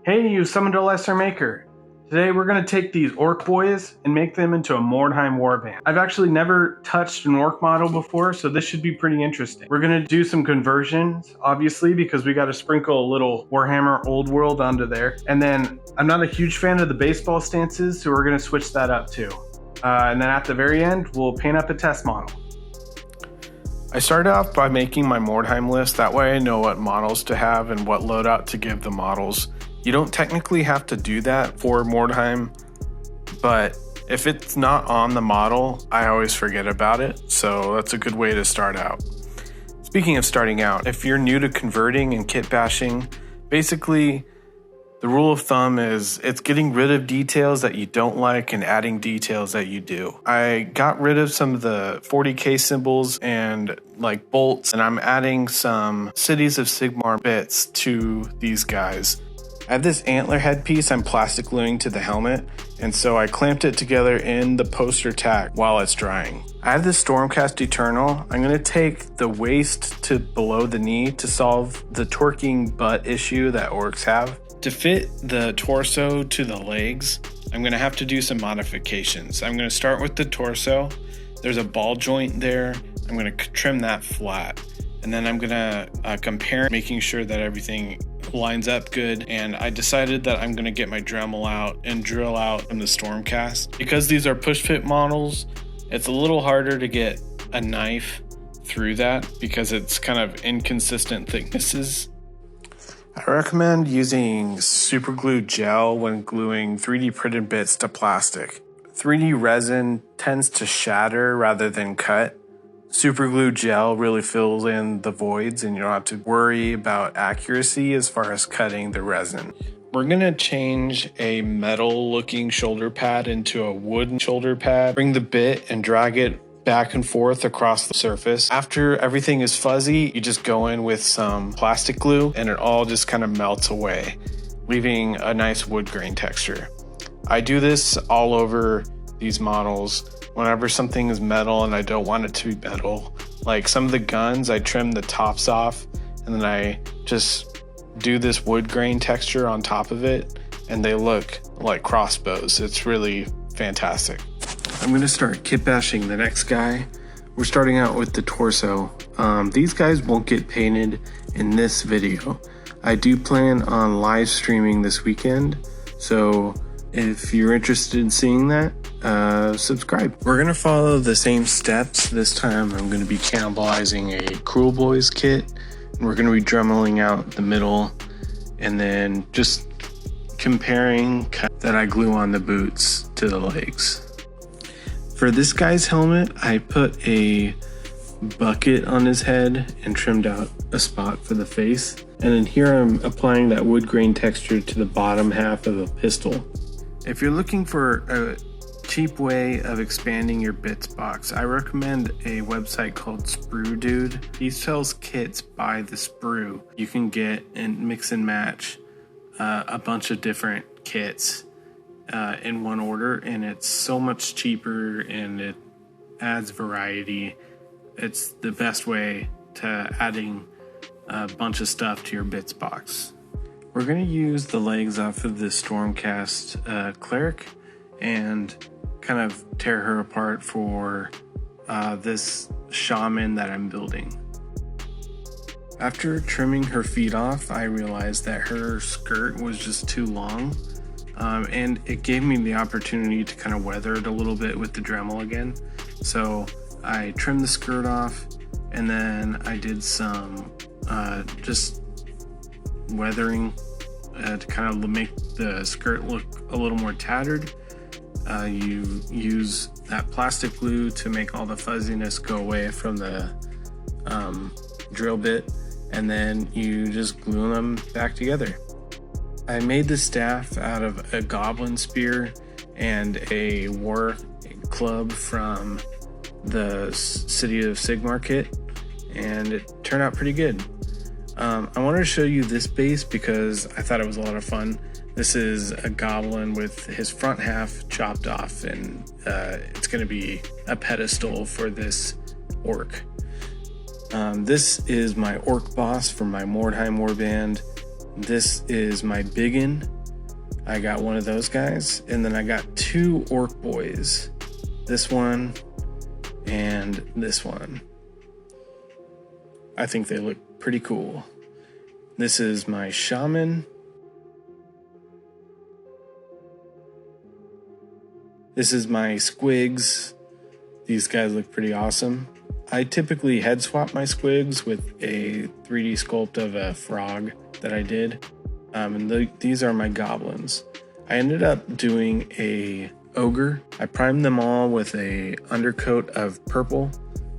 Hey, you summoned a lesser maker. Today we're going to take these Ork Boyz and make them into a Mordheim Warband. I've actually never touched an Ork model before, so this should be pretty interesting. We're going to do some conversions, obviously, because we got to sprinkle a little Warhammer Old world onto there. And then I'm not a huge fan of the baseball stances, so we're going to switch that up too. And then at the very end, we'll paint up a test model. I started off by making my Mordheim list, that way I know what models to have and what loadout to give the models. You don't technically have to do that for Mordheim, but if it's not on the model, I always forget about it, so that's a good way to start out. Speaking of starting out, if you're new to converting and kit bashing, basically the rule of thumb is it's getting rid of details that you don't like and adding details that you do. I got rid of some of the 40k symbols and like bolts, and I'm adding some Cities of Sigmar bits to these guys. I have this antler headpiece I'm plastic gluing to the helmet, and so I clamped it together in the poster tack while it's drying. I have this Stormcast Eternal. I'm going to take the waist to below the knee to solve the torquing butt issue that orcs have. To fit the torso to the legs, I'm going to have to do some modifications. I'm going to start with the torso. There's a ball joint there. I'm going to trim that flat. And then I'm going to compare, making sure that everything lines up good. And I decided that I'm going to get my Dremel out and drill out from the Stormcast. Because these are push fit models, it's a little harder to get a knife through that because it's kind of inconsistent thicknesses. I recommend using super glue gel when gluing 3D printed bits to plastic. 3D resin tends to shatter rather than cut. Super glue gel really fills in the voids and you don't have to worry about accuracy as far as cutting the resin. We're going to change a metal looking shoulder pad into a wooden shoulder pad. Bring the bit and drag it back and forth across the surface. After everything is fuzzy, you just go in with some plastic glue and it all just kind of melts away, leaving a nice wood grain texture. I do this all over these models. Whenever something is metal and I don't want it to be metal, like some of the guns, I trim the tops off and then I just do this wood grain texture on top of it and they look like crossbows. It's really fantastic. I'm going to start kit bashing the next guy. We're starting out with the torso. These guys won't get painted in this video. I do plan on live streaming this weekend, so if you're interested in seeing that, subscribe. We're going to follow the same steps. This time I'm going to be cannibalizing a Cruel Boys kit. And we're going to be dremeling out the middle and then just comparing that I glue on the boots to the legs. For this guy's helmet, I put a bucket on his head and trimmed out a spot for the face. And then here I'm applying that wood grain texture to the bottom half of a pistol. If you're looking for a cheap way of expanding your bits box, I recommend a website called Sprue Dude. He sells kits by the sprue. You can get and mix and match a bunch of different kits in one order, and it's so much cheaper and it adds variety. It's the best way to adding a bunch of stuff to your bits box. We're going to use the legs off of the Stormcast Cleric and kind of tear her apart for this shaman that I'm building. After trimming her feet off, I realized that her skirt was just too long, and it gave me the opportunity to kind of weather it a little bit with the Dremel again. So I trimmed the skirt off, and then I did some just weathering to kind of make the skirt look a little more tattered. You use that plastic glue to make all the fuzziness go away from the drill bit, and then you just glue them back together. I made the staff out of a goblin spear and a war club from the City of Sigmar kit, and it turned out pretty good. I wanted to show you this base because I thought it was a lot of fun. This is a goblin with his front half chopped off, and it's going to be a pedestal for this orc. This is my orc boss from my Mordheim warband. This is my biggin, I got one of those guys, and then I got 2 Ork Boyz. This one and this one. I think they look pretty cool. This is my shaman. This is my squigs. These guys look pretty awesome. I typically head swap my squigs with a 3D sculpt of a frog that I did. These are my goblins. I ended up doing a ogre. I primed them all with a undercoat of purple,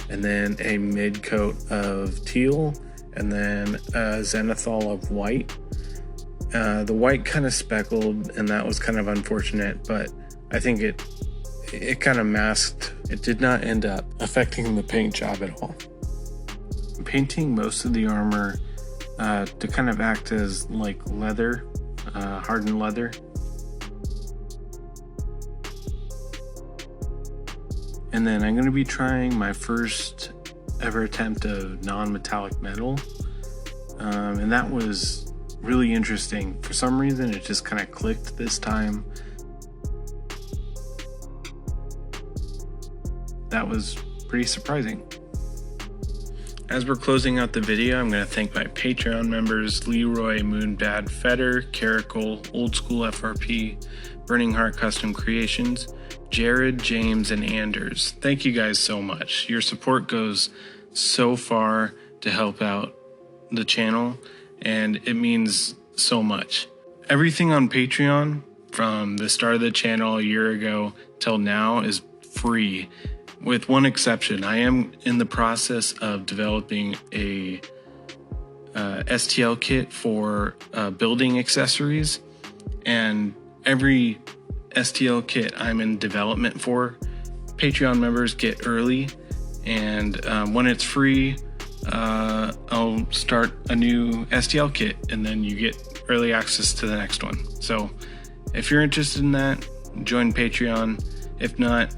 and then a mid coat of teal, and then a zenithal of white. The white kind of speckled, and that was kind of unfortunate, but I think it kind of masked. It did not end up affecting the paint job at all. I'm painting most of the armor to kind of act as like leather, hardened leather. And then I'm going to be trying my first ever attempt of non-metallic metal. And that was really interesting. For some reason, it just kind of clicked this time. That was pretty surprising. As we're closing out the video, I'm going to thank my Patreon members, Leroy, Moonbad, Feder, Caracal, Old School FRP, Burning Heart Custom Creations, Jared, James, and Anders. Thank you guys so much. Your support goes so far to help out the channel, and it means so much. Everything on Patreon from the start of the channel a year ago till now is free, with one exception. I am in the process of developing a STL kit for building accessories, and every STL kit I'm in development for, Patreon members get early, and when it's free, I'll start a new STL kit, and then you get early access to the next one. So if you're interested in that, join Patreon. If not,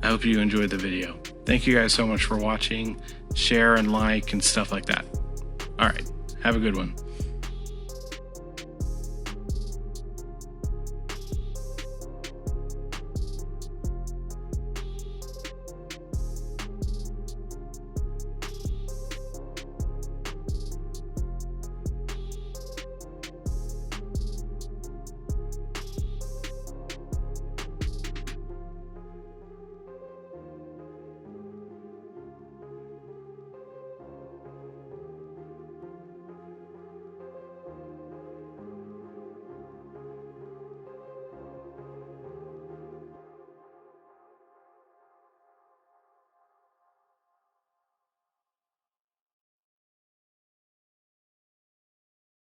I hope you enjoyed the video. Thank you guys so much for watching. Share and like and stuff like that. All right, have a good one.